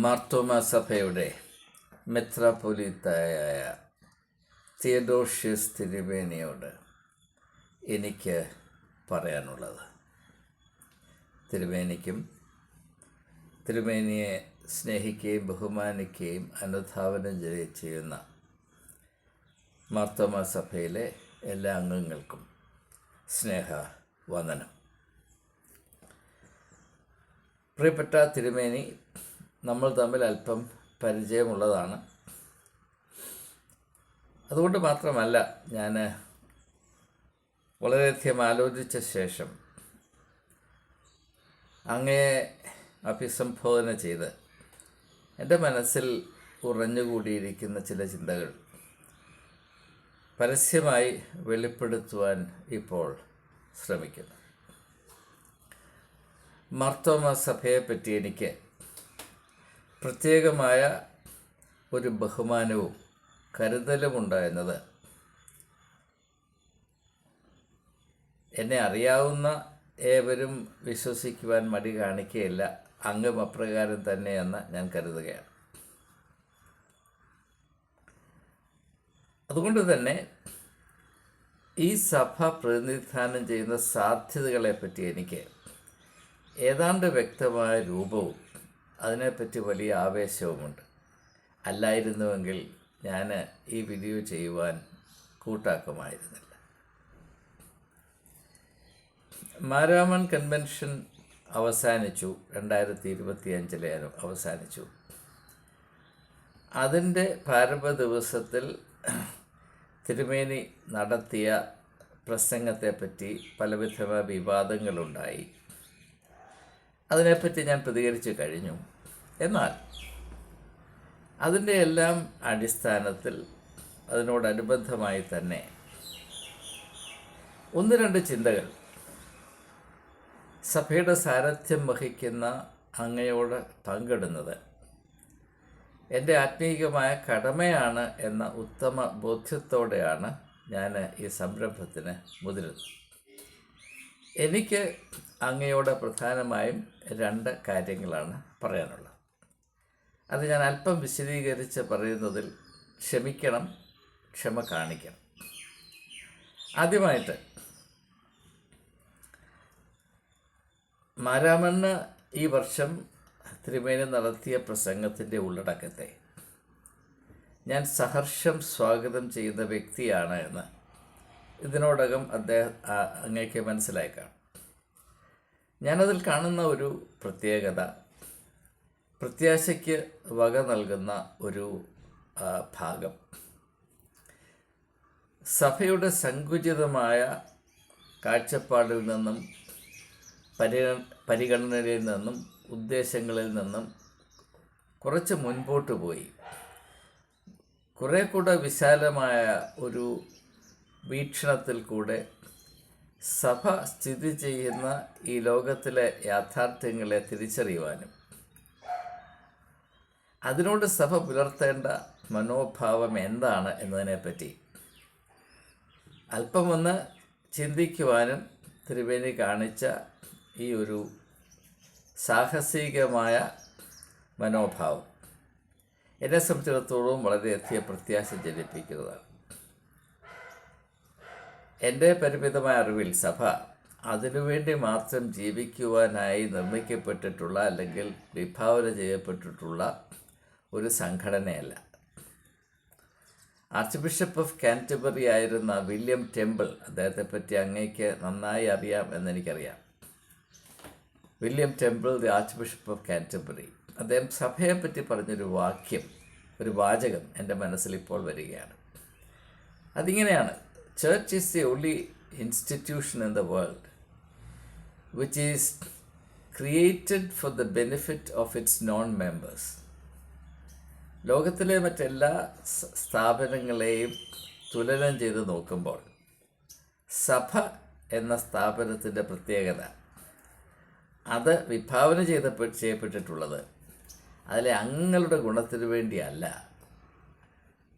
മാർത്തോമാ സഭയുടെ മെത്രാപ്പൊലീത്തായ തിയഡോഷ്യസ് തിരുമേനിയോട് എനിക്ക് പറയാനുള്ളത്, തിരുമേനിക്കും തിരുമേനിയെ സ്നേഹിക്കുകയും ബഹുമാനിക്കുകയും അനുധാവനം ചെയ്യുന്ന മാർത്തോമാ സഭയിലെ എല്ലാ അംഗങ്ങൾക്കും സ്നേഹവന്ദനം. പ്രിയപ്പെട്ട തിരുമേനി, നമ്മൾ തമ്മിൽ അല്പം പരിചയമുള്ളതാണ്. അതുകൊണ്ട് മാത്രമല്ല, ഞാൻ വളരെയധികം ആലോചിച്ച ശേഷം അങ്ങയെ അഭിസംബോധന ചെയ്ത് എൻ്റെ മനസ്സിൽ ഉറഞ്ഞുകൂടിയിരിക്കുന്ന ചില ചിന്തകൾ പരസ്യമായി വെളിപ്പെടുത്തുവാൻ ഇപ്പോൾ ശ്രമിക്കുന്നു. മാർത്തോമാ സഭയെപ്പറ്റി എനിക്ക് പ്രത്യേകമായ ഒരു ബഹുമാനവും കരുതലുമുണ്ടായിരുന്നത് എന്നെ അറിയാവുന്ന ഏവരും വിശ്വസിക്കുവാൻ മടി കാണിക്കുകയില്ല, അങ്ങും അപ്രകാരം തന്നെയെന്ന് ഞാൻ കരുതുകയാണ്. അതുകൊണ്ട് തന്നെ ഈ സഭ പ്രതിനിധാനം ചെയ്യുന്ന സാധ്യതകളെപ്പറ്റി എനിക്ക് ഏതാണ്ട് വ്യക്തമായ രൂപവും അതിനെപ്പറ്റി വലിയ ആവേശവുമുണ്ട്. അല്ലായിരുന്നുവെങ്കിൽ ഞാൻ ഈ വീഡിയോ ചെയ്യുവാൻ കൂട്ടാക്കുമായിരുന്നില്ല. മാരാമൺ കൺവെൻഷൻ അവസാനിച്ചു, 2025 അവസാനിച്ചു. അതിൻ്റെ പ്രാരംഭ ദിവസത്തിൽ തിരുമേനി നടത്തിയ പ്രസംഗത്തെപ്പറ്റി പലവിധമായ വിവാദങ്ങളുണ്ടായി. അതിനെപ്പറ്റി ഞാൻ പ്രതികരിച്ചു കഴിഞ്ഞു. എന്നാൽ അതിൻ്റെ എല്ലാം അടിസ്ഥാനത്തിൽ അതിനോടനുബന്ധമായി തന്നെ ഒന്ന് രണ്ട് ചിന്തകൾ സഭയുടെ സാരഥ്യം വഹിക്കുന്ന അങ്ങയോട് പങ്കിടുന്നത് എൻ്റെ ആത്മീയമായ കടമയാണ് എന്ന ഉത്തമ ബോധ്യത്തോടെയാണ് ഞാൻ ഈ സംരംഭത്തിന് മുതിരുന്നത്. എനിക്ക് അങ്ങയോട് പ്രധാനമായും 2 കാര്യങ്ങളാണ് പറയാനുള്ളത്. അത് ഞാൻ അല്പം വിശദീകരിച്ച് പറയുന്നതിൽ ക്ഷമിക്കണം, ക്ഷമ കാണിക്കണം. ആദ്യമായിട്ട്, മാരാമണ്ണ് ഈ വർഷം തിരുമേനി നടത്തിയ പ്രസംഗത്തിൻ്റെ ഉള്ളടക്കത്തെ ഞാൻ സഹർഷം സ്വാഗതം ചെയ്യുന്ന വ്യക്തിയാണ് എന്ന് ഇതിനോടകം അങ്ങേക്ക് മനസ്സിലാക്കാം. ഞാനതിൽ കാണുന്ന ഒരു പ്രത്യേകത, പ്രത്യാശയ്ക്ക് വക നൽകുന്ന ഒരു ഭാഗം, സഭയുടെ സങ്കുചിതമായ കാഴ്ചപ്പാടിൽ നിന്നും പരിഗണനയിൽ നിന്നും ഉദ്ദേശങ്ങളിൽ നിന്നും കുറച്ച് മുൻപോട്ട് പോയി കുറേ കൂടെ വിശാലമായ ഒരു വീക്ഷണത്തിൽ കൂടെ സഭ സ്ഥിതി ചെയ്യുന്ന ഈ ലോകത്തിലെ യാഥാർത്ഥ്യങ്ങളെ തിരിച്ചറിയുവാനും അതിനോട് സഭ പുലർത്തേണ്ട മനോഭാവം എന്താണ് എന്നതിനെപ്പറ്റി അല്പമൊന്ന് ചിന്തിക്കുവാനും തിരുമേനി കാണിച്ച ഈ ഒരു സാഹസികമായ മനോഭാവം എന്നെ സംബന്ധിച്ചിടത്തോളം വളരെയധികം പ്രത്യാശ ജനിപ്പിക്കുന്നതാണ്. എൻ്റെ പരിമിതമായ അറിവിൽ സഭ അതിനുവേണ്ടി മാത്രം ജീവിക്കുവാനായി നിർമ്മിക്കപ്പെട്ടിട്ടുള്ള അല്ലെങ്കിൽ വിഭാവന ചെയ്യപ്പെട്ടിട്ടുള്ള ഒരു സംഘടനയല്ല. ആർച്ച് ബിഷപ്പ് ഓഫ് കാൻറ്റർബറി ആയിരുന്ന വില്യം ടെമ്പിൾ, അദ്ദേഹത്തെപ്പറ്റി അങ്ങേക്ക് നന്നായി അറിയാം എന്നെനിക്കറിയാം. William Temple, the archbishop of Canterbury, അദ്ദേഹം സഭയെപ്പറ്റി പറഞ്ഞൊരു വാചകം എൻ്റെ മനസ്സിൽ ഇപ്പോൾ വരികയാണ്. അതിങ്ങനെയാണ്: Church is the only institution in the world which is created for the benefit of its non-members. ലോകത്തിലെ മറ്റെല്ലാ സ്ഥാപനങ്ങളെയും തുലനം ചെയ്ത് നോക്കുമ്പോൾ സഭ എന്ന സ്ഥാപനത്തിൻ്റെ പ്രത്യേകത, അത് വിഭാവന ചെയ്യപ്പെട്ടിട്ടുള്ളത് അതിലെ അംഗങ്ങളുടെ ഗുണത്തിന് വേണ്ടിയല്ല,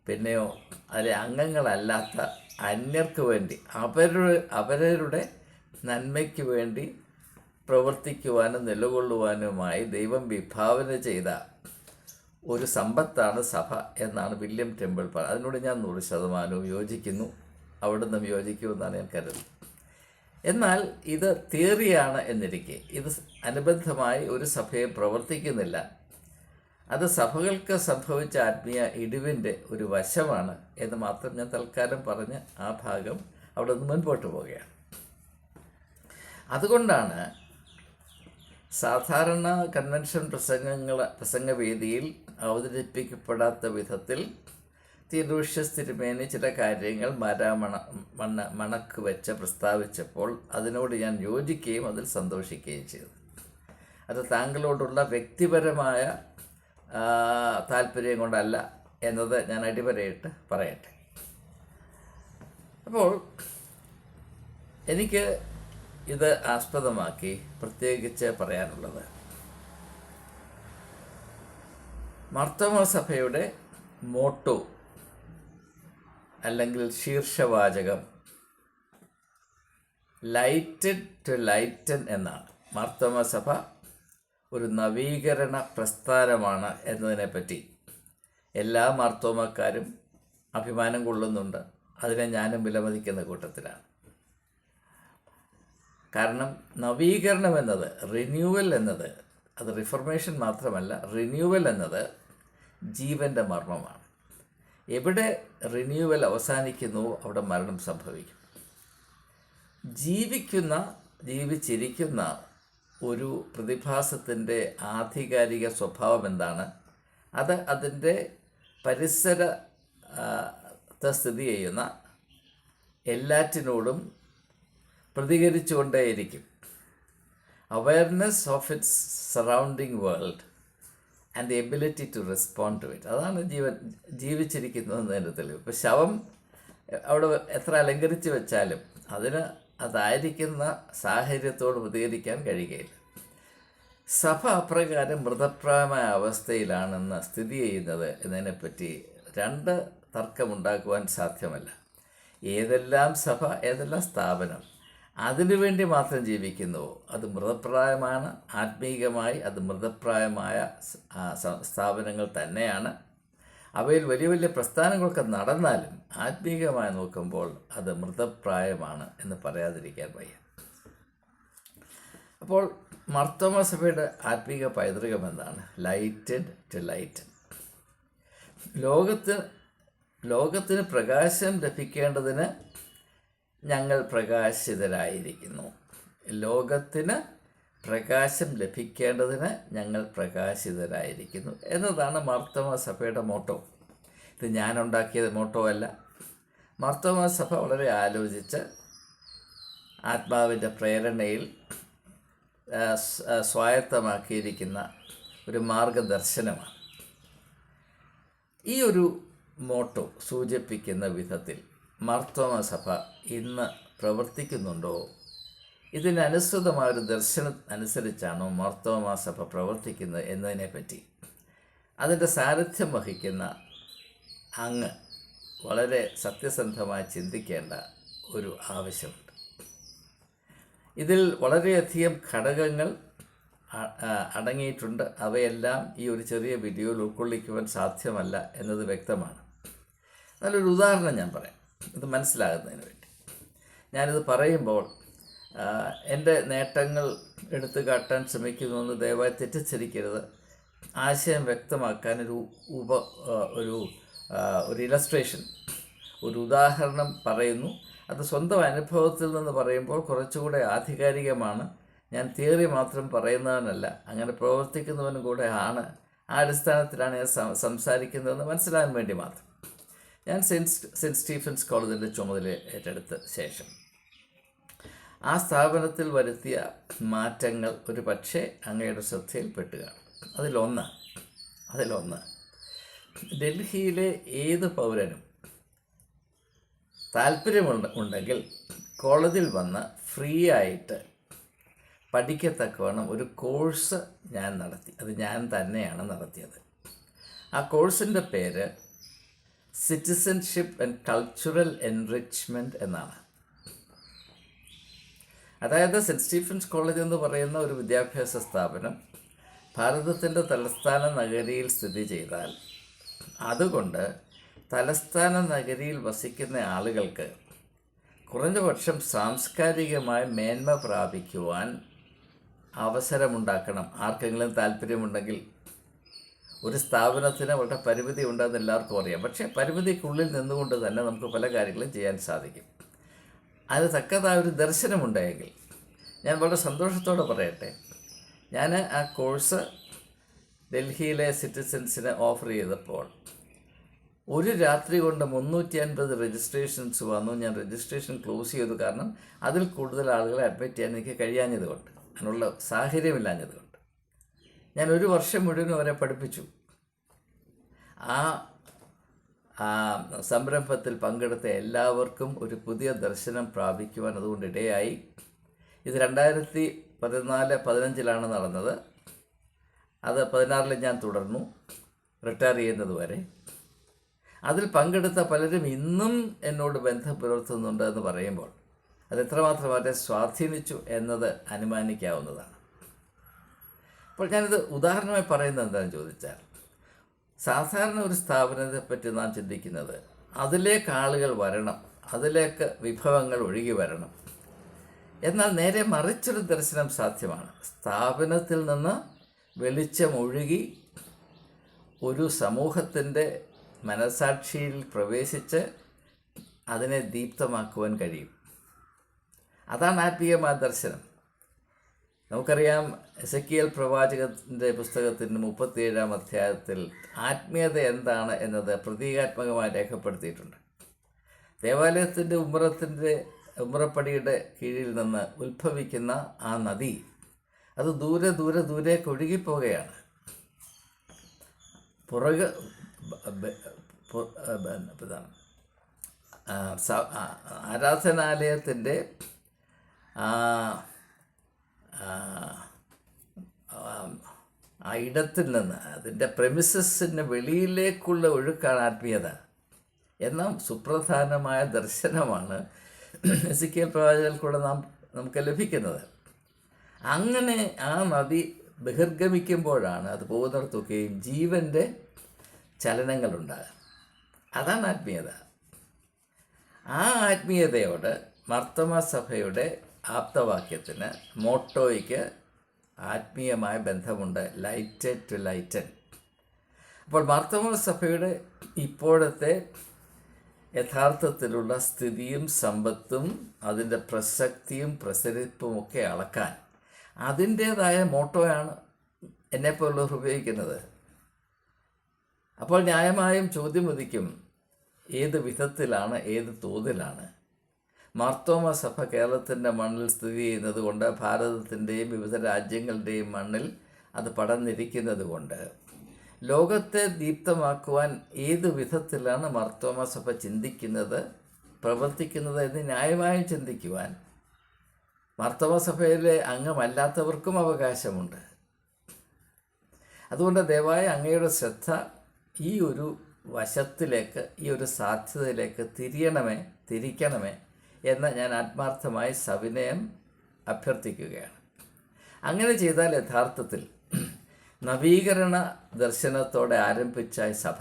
പിന്നെയോ അതിലെ അംഗങ്ങളല്ലാത്ത അന്യർക്ക് വേണ്ടി അവരുടെ നന്മയ്ക്ക് വേണ്ടി പ്രവർത്തിക്കുവാനും നിലകൊള്ളുവാനുമായി ദൈവം വിഭാവന ചെയ്ത ഒരു സമ്പത്താണ് സഭ എന്നാണ് വില്യം ടെമ്പിൾ പറയുന്നത്. അതിനോട് ഞാൻ 100% യോജിക്കുന്നു, അവിടുന്ന് യോജിക്കുമെന്നാണ് ഞാൻ കരുതുന്നത്. എന്നാൽ ഇത് തിയറിയാണ് എന്നിരിക്കെ ഇത് അനുബന്ധമായി ഒരു സഭയെ പ്രവർത്തിക്കുന്നില്ല. അത് സഭകൾക്ക് സംഭവിച്ച ആത്മീയ ഇടിവിൻ്റെ ഒരു വശമാണ് എന്ന് മാത്രം ഞാൻ തൽക്കാലം പറഞ്ഞ് ആ ഭാഗം അവിടെ നിന്ന് മുൻപോട്ട് പോവുകയാണ്. അതുകൊണ്ടാണ് സാധാരണ കൺവെൻഷൻ പ്രസംഗവേദിയിൽ അവതരിപ്പിക്കപ്പെടാത്ത വിധത്തിൽ തിരുഷ്യസ് തിരുമേനി ചില കാര്യങ്ങൾ മണക്ക് വെച്ച് പ്രസ്താവിച്ചപ്പോൾ അതിനോട് ഞാൻ യോജിക്കുകയും അതിൽ സന്തോഷിക്കുകയും ചെയ്തു. അത് താങ്കളോടുള്ള വ്യക്തിപരമായ താല്പര്യം കൊണ്ടല്ല എന്നത് ഞാൻ അടിവരയിട്ട് പറയട്ടെ. അപ്പോൾ എനിക്ക് ഇത് ആസ്പദമാക്കി പ്രത്യേകിച്ച് പറയാനുള്ളത്, മാർത്തോമാ സഭയുടെ മോട്ടോ അല്ലെങ്കിൽ ശീർഷവാചകം ലൈറ്റഡ് ടു ലൈറ്റൻ എന്നാണ്. മാർത്തോമാ സഭ ഒരു നവീകരണ പ്രസ്ഥാനമാണ് എന്നതിനെപ്പറ്റി എല്ലാ മാർത്തോമാക്കാരും അഭിമാനം കൊള്ളുന്നുണ്ട്. അതിനെ ഞാനും വിലമതിക്കുന്ന കൂട്ടത്തിലാണ്. കാരണം നവീകരണം എന്നത്, റിന്യൂവൽ എന്നത്, അത് റിഫർമേഷൻ മാത്രമല്ല, റിന്യൂവൽ എന്നത് ജീവൻ്റെ മർമ്മമാണ്. എവിടെ റിന്യൂവൽ അവസാനിക്കുന്നുവോ അവിടെ മരണം സംഭവിക്കും. ജീവിച്ചിരിക്കുന്ന ഒരു പ്രതിഭാസത്തിൻ്റെ ആധികാരിക സ്വഭാവം എന്താണ്? അത് അതിൻ്റെ പരിസരത്തെ സ്ഥിതി ചെയ്യുന്ന എല്ലാറ്റിനോടും പ്രതികരിച്ചുകൊണ്ടേയിരിക്കും. Awareness of its surrounding world and the ability to respond to it. അതാണ് ജീവിച്ചിരിക്കുന്നതെന്നതിൻ്റെ തെളിവ്. ഇപ്പോൾ ശവം അവിടെ എത്ര അലങ്കരിച്ച് വെച്ചാലും അതായിരിക്കുന്ന സാഹചര്യത്തോട് പ്രതികരിക്കാൻ കഴിയുകയില്ല. സഭ അപ്രകാരം മൃതപ്രായമായ അവസ്ഥയിലാണെന്ന് സ്ഥിതി ചെയ്യുന്നത് എന്നതിനെപ്പറ്റി രണ്ട് തർക്കമുണ്ടാക്കുവാൻ സാധ്യമല്ല. ഏതെല്ലാം സഭ, ഏതെല്ലാം സ്ഥാപനം അതിനുവേണ്ടി മാത്രം ജീവിക്കുന്നുവോ അത് മൃതപ്രായമാണ്. ആത്മീകമായി അത് മൃതപ്രായമായ സ്ഥാപനങ്ങൾ തന്നെയാണ്. അവയിൽ വലിയ വലിയ പ്രസ്ഥാനങ്ങളൊക്കെ നടന്നാലും ആത്മീകമായി നോക്കുമ്പോൾ അത് മൃതപ്രായമാണ് എന്ന് പറയാതിരിക്കാൻ വയ്യ. അപ്പോൾ മാർത്തോമാ സഭയുടെ ആത്മീക പൈതൃകം എന്താണ്? Lighted to lighten. ലോകത്തിന് പ്രകാശം ലഭിക്കേണ്ടതിന് ഞങ്ങൾ പ്രകാശിതരായിരിക്കുന്നു. ലോകത്തിന് പ്രകാശം ലഭിക്കേണ്ടതിന് ഞങ്ങൾ പ്രകാശിതരായിരിക്കുന്നു എന്നതാണ് മാർത്തോമാ സഭയുടെ മോട്ടോ. ഇത് ഞാനുണ്ടാക്കിയത് മോട്ടോ അല്ല. മാർത്തോമാ സഭ വളരെ ആലോചിച്ച് ആത്മാവിൻ്റെ പ്രേരണയിൽ സ്വായത്തമാക്കിയിരിക്കുന്ന ഒരു മാർഗദർശനമാണ്. ഈ ഒരു മോട്ടോ സൂചിപ്പിക്കുന്ന വിധത്തിൽ മാർത്തോമാ സഭ ഇന്ന് പ്രവർത്തിക്കുന്നുണ്ടോ? ഇതിനനുസൃതമായൊരു ദർശനം അനുസരിച്ചാണോ മാർത്തോമാ സഭ പ്രവർത്തിക്കുന്നത് എന്നതിനെപ്പറ്റി അതിൻ്റെ സാരഥ്യം വഹിക്കുന്ന അങ്ങ് വളരെ സത്യസന്ധമായി ചിന്തിക്കേണ്ട ഒരു ആവശ്യമുണ്ട്. ഇതിൽ വളരെയധികം ഘടകങ്ങൾ അടങ്ങിയിട്ടുണ്ട്. അവയെല്ലാം ഈ ഒരു ചെറിയ വീഡിയോയിൽ ഉൾക്കൊള്ളിക്കുവാൻ സാധ്യമല്ല എന്നത് വ്യക്തമാണ്. നല്ലൊരു ഉദാഹരണം ഞാൻ പറയാം, ഇത് മനസ്സിലാകുന്നതിന് വേണ്ടി. ഞാനിത് പറയുമ്പോൾ എൻ്റെ നേട്ടങ്ങൾ എടുത്തു കാട്ടാൻ ശ്രമിക്കുന്നുവെന്ന് ദയവായി തെറ്റിദ്ധരിക്കരുത്. ആശയം വ്യക്തമാക്കാൻ ഒരു ഇലസ്ട്രേഷൻ, ഒരു ഉദാഹരണം പറയുന്നു. അത് സ്വന്തം അനുഭവത്തിൽ നിന്ന് പറയുമ്പോൾ കുറച്ചുകൂടെ ആധികാരികമാണ്. ഞാൻ തിയറി മാത്രം പറയുന്നവനല്ല, അങ്ങനെ പ്രവർത്തിക്കുന്നവനും കൂടെ ആണ്. ആ അടിസ്ഥാനത്തിലാണ് ഞാൻ സംസാരിക്കുന്നതെന്ന് മനസ്സിലാകാൻ വേണ്ടി മാത്രം. ഞാൻ സെൻറ്റ് സ്റ്റീഫൻസ് കോളേജിൻ്റെ ചുമതല ഏറ്റെടുത്ത ശേഷം ആ സ്ഥാപനത്തിൽ വരുത്തിയ മാറ്റങ്ങൾ ഒരു പക്ഷേ അങ്ങയുടെ ശ്രദ്ധയിൽപ്പെട്ട് കാണും. അതിലൊന്ന് ഡൽഹിയിലെ ഏത് പൗരനും താല്പര്യമുണ്ടെങ്കിൽ കോളേജിൽ വന്ന് ഫ്രീ ആയിട്ട് പഠിക്കത്തക്കവണ്ണം ഒരു കോഴ്സ് ഞാൻ നടത്തി. അത് ഞാൻ തന്നെയാണ് നടത്തിയത്. ആ കോഴ്സിൻ്റെ പേര് സിറ്റിസൺഷിപ്പ് ആൻഡ് കൾച്ചറൽ എൻറിച്ച്മെൻറ്റ് എന്നാണ്. അതായത് സെൻറ്റ് സ്റ്റീഫൻസ് കോളേജ് എന്ന് പറയുന്ന ഒരു വിദ്യാഭ്യാസ സ്ഥാപനം ഭാരതത്തിൻ്റെ തലസ്ഥാന നഗരിയിൽ സ്ഥിതി ചെയ്താൽ അതുകൊണ്ട് തലസ്ഥാന നഗരിയിൽ വസിക്കുന്ന ആളുകൾക്ക് കുറഞ്ഞപക്ഷം സാംസ്കാരികമായി മേന്മ പ്രാപിക്കുവാൻ അവസരമുണ്ടാക്കണം. ആർക്കെങ്കിലും താല്പര്യമുണ്ടെങ്കിൽ, ഒരു സ്ഥാപനത്തിന് വളരെ പരിമിതി ഉണ്ടെന്ന് എല്ലാവർക്കും അറിയാം. പക്ഷേ പരിമിതിക്കുള്ളിൽ നിന്നുകൊണ്ട് തന്നെ നമുക്ക് പല കാര്യങ്ങളും ചെയ്യാൻ സാധിക്കും. അത് തക്കതായ ഒരു ദർശനമുണ്ടെങ്കിൽ ഞാൻ വളരെ സന്തോഷത്തോടെ പറയട്ടെ, ഞാൻ ആ കോഴ്സ് ഡൽഹിയിലെ സിറ്റിസൻസിന് ഓഫർ ചെയ്തപ്പോൾ ഒരു രാത്രി കൊണ്ട് 350 രജിസ്ട്രേഷൻസ് വന്നു. ഞാൻ രജിസ്ട്രേഷൻ ക്ലോസ് ചെയ്തു. കാരണം അതിൽ കൂടുതൽ ആളുകളെ അഡ്മിറ്റ് ചെയ്യാൻ എനിക്ക് കഴിയാഞ്ഞതുകൊണ്ട്, അതിനുള്ള സാഹചര്യമില്ലാഞ്ഞതുകൊണ്ട്. ഞാൻ ഒരു വർഷം മുഴുവനും അവരെ പഠിപ്പിച്ചു. ആ സംരംഭത്തിൽ പങ്കെടുത്ത എല്ലാവർക്കും ഒരു പുതിയ ദർശനം പ്രാപിക്കുവാൻ അതുകൊണ്ട് ഇടയായി. ഇത് 2014-15 നടന്നത്. അത് 16 ഞാൻ തുടർന്നു, റിട്ടയർ ചെയ്യുന്നത് വരെ. അതിൽ പങ്കെടുത്ത പലരും ഇന്നും എന്നോട് ബന്ധം പുലർത്തുന്നുണ്ട് എന്ന് പറയുമ്പോൾ അത് എത്രമാത്രം അവരെ സ്വാധീനിച്ചു എന്നത് അനുമാനിക്കാവുന്നതാണ്. അപ്പോൾ ഞാനിത് ഉദാഹരണമായി പറയുന്നത് എന്താണെന്ന് ചോദിച്ചാൽ, സാധാരണ ഒരു സ്ഥാപനത്തെപ്പറ്റി നാം ചിന്തിക്കുന്നത് അതിലേക്ക് ആളുകൾ വരണം, അതിലേക്ക് വിഭവങ്ങൾ ഒഴുകി വരണം. എന്നാൽ നേരെ മറിച്ചൊരു ദർശനം സാധ്യമാണ്. സ്ഥാപനത്തിൽ നിന്ന് വെളിച്ചം ഒഴുകി ഒരു സമൂഹത്തിൻ്റെ മനസാക്ഷിയിൽ പ്രവേശിച്ച് അതിനെ ദീപ്തമാക്കുവാൻ കഴിയും. അതാണ് ആത്മീയമായ ദർശനം. നമുക്കറിയാം, എസെക്കിയേൽ പ്രവാചകൻ്റെ പുസ്തകത്തിൻ്റെ 37-ാം അധ്യായത്തിൽ ആത്മീയത എന്താണ് എന്നത് പ്രതീകാത്മകമായി രേഖപ്പെടുത്തിയിട്ടുണ്ട്. ദേവാലയത്തിൻ്റെ ഉമ്മറപ്പടിയുടെ കീഴിൽ നിന്ന് ഉത്ഭവിക്കുന്ന ആ നദി അത് ദൂരെ ദൂരെ ദൂരേക്ക് ഒഴുകിപ്പോവുകയാണ്. ആരാധനാലയത്തിൻ്റെ ആ ഇടത്തിൽ നിന്ന്, അതിൻ്റെ പ്രെമിസസിന് വെളിയിലേക്കുള്ള ഒഴുക്കാണ് ആത്മീയത എന്ന സുപ്രധാനമായ ദർശനമാണ് എസെക്കിയേൽ പ്രവാചകനിൽ കൂടെ നമുക്ക് ലഭിക്കുന്നത്. അങ്ങനെ ആ നദി ബഹിർഗമിക്കുമ്പോഴാണ് അത് പോകുന്നിടത്തൊക്കെയും ജീവൻ്റെ ചലനങ്ങളുണ്ടാകുക. അതാണ് ആത്മീയത. ആ ആത്മീയതയോട് മാർത്തോമ സഭയുടെ ആപ്തവാക്യത്തിന്, മോട്ടോയ്ക്ക് ആത്മീയമായ ബന്ധമുണ്ട്, ലൈറ്റഡ് ടു ലൈറ്റൻ. അപ്പോൾ മാർത്തോമ സഭയുടെ ഇപ്പോഴത്തെ യഥാർത്ഥത്തിലുള്ള സ്ഥിതിയും സമ്പത്തും അതിൻ്റെ പ്രസക്തിയും പ്രസരിപ്പുമൊക്കെ അളക്കാൻ അതിൻ്റേതായ മോട്ടോയാണ് എന്നെപ്പോലുള്ളവർ ഉപയോഗിക്കുന്നത്. അപ്പോൾ ന്യായമായും ചോദ്യം ഉദിക്കും, ഏത് വിധത്തിലാണ്, ഏത് തോതിലാണ് മാർത്തോമ സഭ കേരളത്തിൻ്റെ മണ്ണിൽ സ്ഥിതി ചെയ്യുന്നത് കൊണ്ട്, ഭാരതത്തിൻ്റെയും വിവിധ രാജ്യങ്ങളുടെയും മണ്ണിൽ അത് പടർന്നിരിക്കുന്നത് കൊണ്ട് ലോകത്തെ ദീപ്തമാക്കുവാൻ ഏത് വിധത്തിലാണ് മാർത്തോമ സഭ ചിന്തിക്കുന്നത്, പ്രവർത്തിക്കുന്നത് എന്ന് ന്യായമായും ചിന്തിക്കുവാൻ മാർത്തോമ സഭയിലെ അംഗമല്ലാത്തവർക്കും അവകാശമുണ്ട്. അതുകൊണ്ട് ദയവായി അങ്ങയുടെ ശ്രദ്ധ ഈ ഒരു വശത്തിലേക്ക്, ഈ ഒരു സാധ്യതയിലേക്ക് തിരിക്കണമേ എന്ന് ഞാൻ ആത്മാർത്ഥമായി സവിനയം അഭ്യർത്ഥിക്കുകയാണ്. അങ്ങനെ ചെയ്താൽ യഥാർത്ഥത്തിൽ നവീകരണ ദർശനത്തോടെ ആരംഭിച്ച സഭ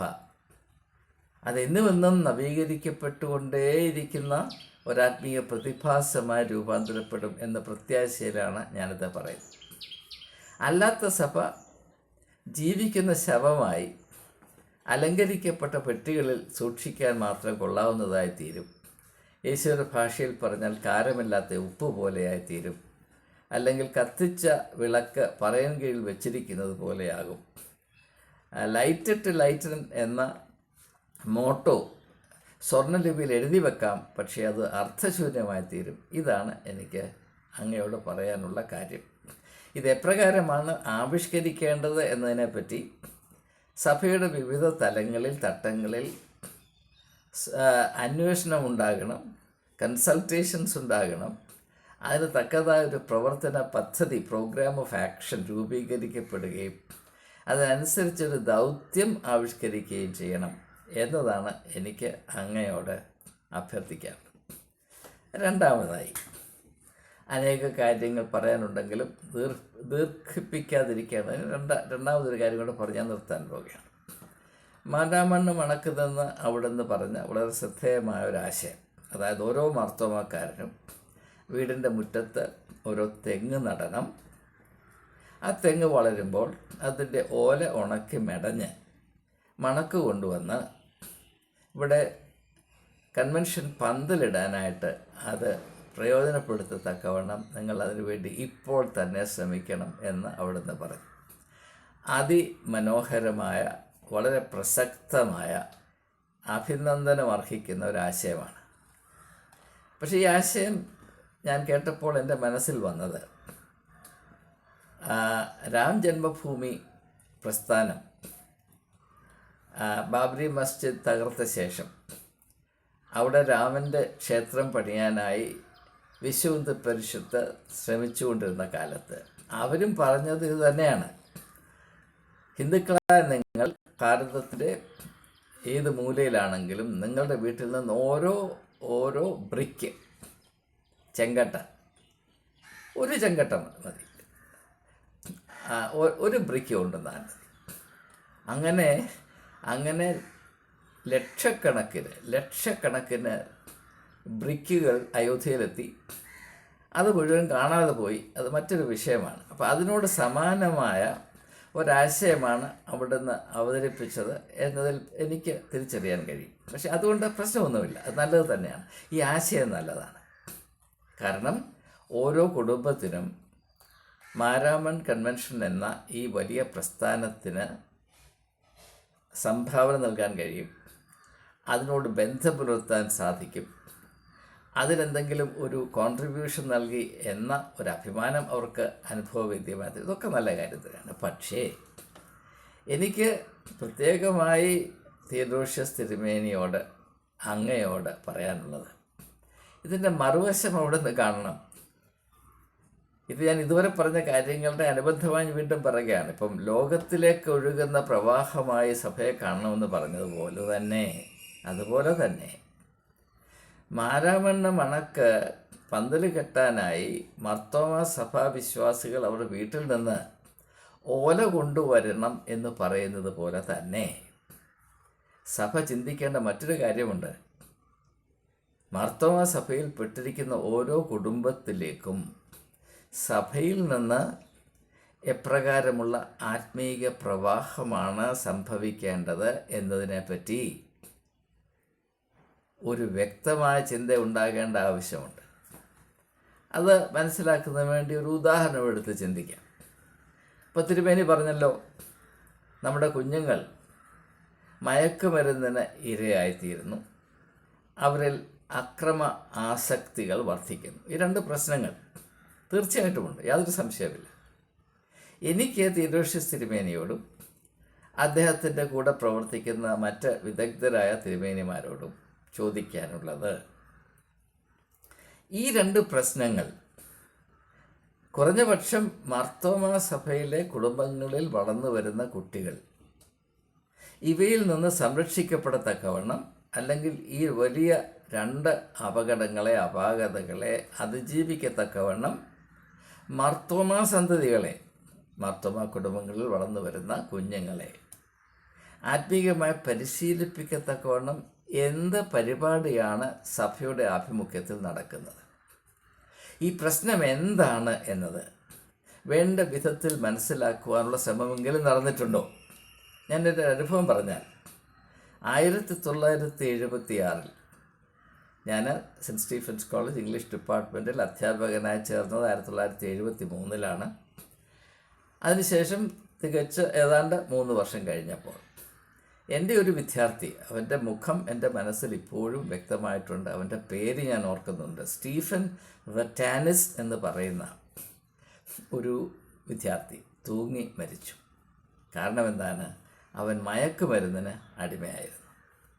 അതെന്നുമെന്നും നവീകരിക്കപ്പെട്ടുകൊണ്ടേയിരിക്കുന്ന ഒരാത്മീയ പ്രതിഭാസമായി രൂപാന്തരപ്പെടും എന്ന പ്രത്യാശയിലാണ് ഞാനിത് പറയുന്നത്. അല്ലാത്ത സഭ ജീവിക്കുന്ന ശവമായി അലങ്കരിക്കപ്പെട്ട പെട്ടികളിൽ സൂക്ഷിക്കാൻ മാത്രം കൊള്ളാവുന്നതായി തീരും. യേശുവിൻ്റെ ഭാഷയിൽ പറഞ്ഞാൽ കാരമില്ലാത്ത ഉപ്പ് പോലെയായി തീരും. അല്ലെങ്കിൽ കത്തിച്ച വിളക്ക് പറയൻ കീഴിൽ വെച്ചിരിക്കുന്നത് പോലെയാകും. ലൈറ്റഡ് ടു ലൈറ്റൻ എന്ന മോട്ടോ സ്വർണ്ണലിപിയിൽ എഴുതി വെക്കാം, പക്ഷേ അത് അർത്ഥശൂന്യമായി തീരും. ഇതാണ് എനിക്ക് അങ്ങയോട് പറയാനുള്ള കാര്യം. ഇത് എപ്രകാരമാണ് ആവിഷ്കരിക്കേണ്ടത് എന്നതിനെപ്പറ്റി സഭയുടെ വിവിധ തലങ്ങളിൽ, തട്ടങ്ങളിൽ അന്വേഷണം ഉണ്ടാകണം, കൺസൾട്ടേഷൻസ് ഉണ്ടാകണം. അതിന് തക്കതായൊരു പ്രവർത്തന പദ്ധതി, പ്രോഗ്രാം ഓഫ് ആക്ഷൻ രൂപീകരിക്കപ്പെടുകയും അതിനനുസരിച്ചൊരു ദൗത്യം ആവിഷ്കരിക്കുകയും ചെയ്യണം എന്നതാണ് എനിക്ക് അങ്ങയോട് അഭ്യർത്ഥിക്കാറുള്ളത്. രണ്ടാമതായി, അനേക കാര്യങ്ങൾ പറയാനുണ്ടെങ്കിലും ദീർഘിപ്പിക്കാതിരിക്കുകയാണ്. രണ്ടാമതൊരു കാര്യം കൂടെ പറഞ്ഞാൽ നിർത്താൻ പോവുകയാണ്. മാരാമണ്ണ് മണക്കുന്നെന്ന് അവിടുന്ന് പറഞ്ഞ വളരെ ശ്രദ്ധേയമായ ഒരാശയം. അതായത് ഓരോ മാർത്തോമാക്കാരനും വീടിൻ്റെ മുറ്റത്ത് ഓരോ തെങ്ങ് നടണം. ആ തെങ്ങ് വളരുമ്പോൾ അതിൻ്റെ ഓല ഉണക്കി മെടഞ്ഞ് മണക്ക് കൊണ്ടുവന്ന് ഇവിടെ കൺവെൻഷൻ പന്തലിടാനായിട്ട് അത് പ്രയോജനപ്പെടുത്തത്തക്കവണ്ണം നിങ്ങൾ അതിനുവേണ്ടി ഇപ്പോൾ തന്നെ ശ്രമിക്കണം എന്ന് അവിടുന്ന് പറഞ്ഞു. അതിമനോഹരമായ, വളരെ പ്രസക്തമായ, അഭിനന്ദനം അർഹിക്കുന്ന ഒരാശയമാണ്. പക്ഷേ ഈ ആശയം ഞാൻ കേട്ടപ്പോൾ എൻ്റെ മനസ്സിൽ വന്നത് രാം ജന്മഭൂമി പ്രസ്ഥാനം ബാബരി മസ്ജിദ് തകർത്ത ശേഷം അവിടെ രാമൻ്റെ ക്ഷേത്രം പണിയാനായി വിശ്വ പരിഷത്ത് ശ്രമിച്ചുകൊണ്ടിരുന്ന കാലത്ത് അവരും പറഞ്ഞത് ഇത് തന്നെയാണ്. ഹിന്ദുക്കളായ നിങ്ങൾ ഭാരതത്തിൻ്റെ ഏത് മൂലയിലാണെങ്കിലും നിങ്ങളുടെ വീട്ടിൽ നിന്ന് ഓരോ ബ്രിക്ക്, ചെങ്കട്ട, ഒരു ചെങ്കട്ട മതി, ഒരു ബ്രിക്ക് കൊണ്ടുവന്നാൽ മതി. അങ്ങനെ ലക്ഷക്കണക്കിന് ബ്രിക്കുകൾ അയോധ്യയിലെത്തി. അത് മുഴുവൻ കാണാതെ പോയി. അത് മറ്റൊരു വിഷയമാണ്. അപ്പോൾ അതിനോട് സമാനമായ ഒരാശയമാണ് അവിടുന്ന് അവതരിപ്പിച്ചത് എന്നതിൽ എനിക്ക് തിരിച്ചറിയാൻ കഴിയും. പക്ഷെ അതുകൊണ്ട് പ്രശ്നമൊന്നുമില്ല, അത് നല്ലത് തന്നെയാണ്. ഈ ആശയം നല്ലതാണ്. കാരണം ഓരോ കുടുംബത്തിനും മാരാമൺ കൺവെൻഷൻ എന്ന ഈ വലിയ പ്രസ്ഥാനത്തിന് സംഭാവന നൽകാൻ കഴിയും. അതിനോട് ബന്ധം പുലർത്താൻ സാധിക്കും. അതിലെന്തെങ്കിലും ഒരു കോൺട്രിബ്യൂഷൻ നൽകി എന്ന ഒരു അഭിമാനം അവർക്ക് അനുഭവവേദ്യമായത്, ഇതൊക്കെ നല്ല കാര്യം തന്നെയാണ്. പക്ഷേ എനിക്ക് പ്രത്യേകമായി തിയോഡോഷ്യസ് തിരുമേനിയോട്, അങ്ങയോട് പറയാനുള്ളത്, ഇതിൻ്റെ മറുവശം അവിടെ നിന്ന് കാണണം. ഇത് ഞാൻ ഇതുവരെ പറഞ്ഞ കാര്യങ്ങളുടെ അനുബന്ധമായി വീണ്ടും പറയുകയാണ്. ഇപ്പം ലോകത്തിലേക്ക് ഒഴുകുന്ന പ്രവാഹമായി സഭയെ കാണണമെന്ന് അതുപോലെ തന്നെ മാരാമണ്ണ മണക്ക് പന്തൽ കെട്ടാനായി മർത്തോമ സഭാവിശ്വാസികൾ അവരുടെ വീട്ടിൽ നിന്ന് ഓല കൊണ്ടുവരണം എന്ന് പറയുന്നത് പോലെ തന്നെ സഭ ചിന്തിക്കേണ്ട മറ്റൊരു കാര്യമുണ്ട്. മാർത്തോമ സഭയിൽ പെട്ടിരിക്കുന്ന ഓരോ കുടുംബത്തിലേക്കും സഭയിൽ നിന്ന് എപ്രകാരമുള്ള ആത്മീയ പ്രവാഹമാണ് സംഭവിക്കേണ്ടത് എന്നതിനെപ്പറ്റി ഒരു വ്യക്തമായ ചിന്ത ഉണ്ടാകേണ്ട ആവശ്യമുണ്ട്. അത് മനസ്സിലാക്കുന്നതിന് വേണ്ടി ഒരു ഉദാഹരണം എടുത്ത് ചിന്തിക്കാം. ഇപ്പോൾ തിരുമേനി പറഞ്ഞല്ലോ, നമ്മുടെ കുഞ്ഞുങ്ങൾ മയക്കുമരുന്നിന് ഇരയായിത്തീരുന്നു, അവരിൽ അക്രമ ആസക്തികൾ വർദ്ധിക്കുന്നു. ഈ രണ്ട് പ്രശ്നങ്ങൾ തീർച്ചയായിട്ടുമുണ്ട്, യാതൊരു സംശയമില്ല. എനിക്ക് തിയോഡോഷ്യസ് തിരുമേനിയോടും അദ്ദേഹത്തിൻ്റെ കൂടെ പ്രവർത്തിക്കുന്ന മറ്റ് വിദഗ്ധരായ തിരുമേനിമാരോടും ചോദിക്കാനുള്ളത്, ഈ രണ്ട് പ്രശ്നങ്ങൾ കുറഞ്ഞപക്ഷം മാർത്തോമാ സഭയിലെ കുടുംബങ്ങളിൽ വളർന്നു വരുന്ന കുട്ടികൾ ഇവയിൽ നിന്ന് സംരക്ഷിക്കപ്പെടത്തക്കവണ്ണം, അല്ലെങ്കിൽ ഈ വലിയ രണ്ട് അപാകതകളെ അതിജീവിക്കത്തക്കവണ്ണം മാർത്തോമാ സന്തതികളെ, മാർത്തോമാ കുടുംബങ്ങളിൽ വളർന്നു വരുന്ന കുഞ്ഞുങ്ങളെ ആത്മീയമായി പരിശീലിപ്പിക്കത്തക്കവണ്ണം എന്ത് പരിപാടിയാണ് സഭയുടെ ആഭിമുഖ്യത്തിൽ നടക്കുന്നത്? ഈ പ്രശ്നം എന്താണ് എന്നത് വേണ്ട വിധത്തിൽ മനസ്സിലാക്കുവാനുള്ള ശ്രമമെങ്കിലും നടന്നിട്ടുണ്ടോ? ഞാനൊരു അനുഭവം പറഞ്ഞാൽ, 1976 ഞാൻ സെൻറ്റ് സ്റ്റീഫൻസ് കോളേജ് ഇംഗ്ലീഷ് ഡിപ്പാർട്ട്മെൻറ്റിൽ അധ്യാപകനായി ചേർന്നത് 1973 അതിനുശേഷം തികച്ച് ഏതാണ്ട് 3 വർഷം കഴിഞ്ഞപ്പോൾ എൻ്റെ ഒരു വിദ്യാർത്ഥി, അവൻ്റെ മുഖം എൻ്റെ മനസ്സിൽ ഇപ്പോഴും വ്യക്തമായിട്ടുണ്ട്. അവൻ്റെ പേര് ഞാൻ ഓർക്കുന്നുണ്ട്. സ്റ്റീഫൻ വെറ്റാനിസ് എന്ന് പറയുന്ന ഒരു വിദ്യാർത്ഥി തൂങ്ങി മരിച്ചു. കാരണം എന്താണ്? അവൻ മയക്കുമരുന്നിന് അടിമയായിരുന്നു.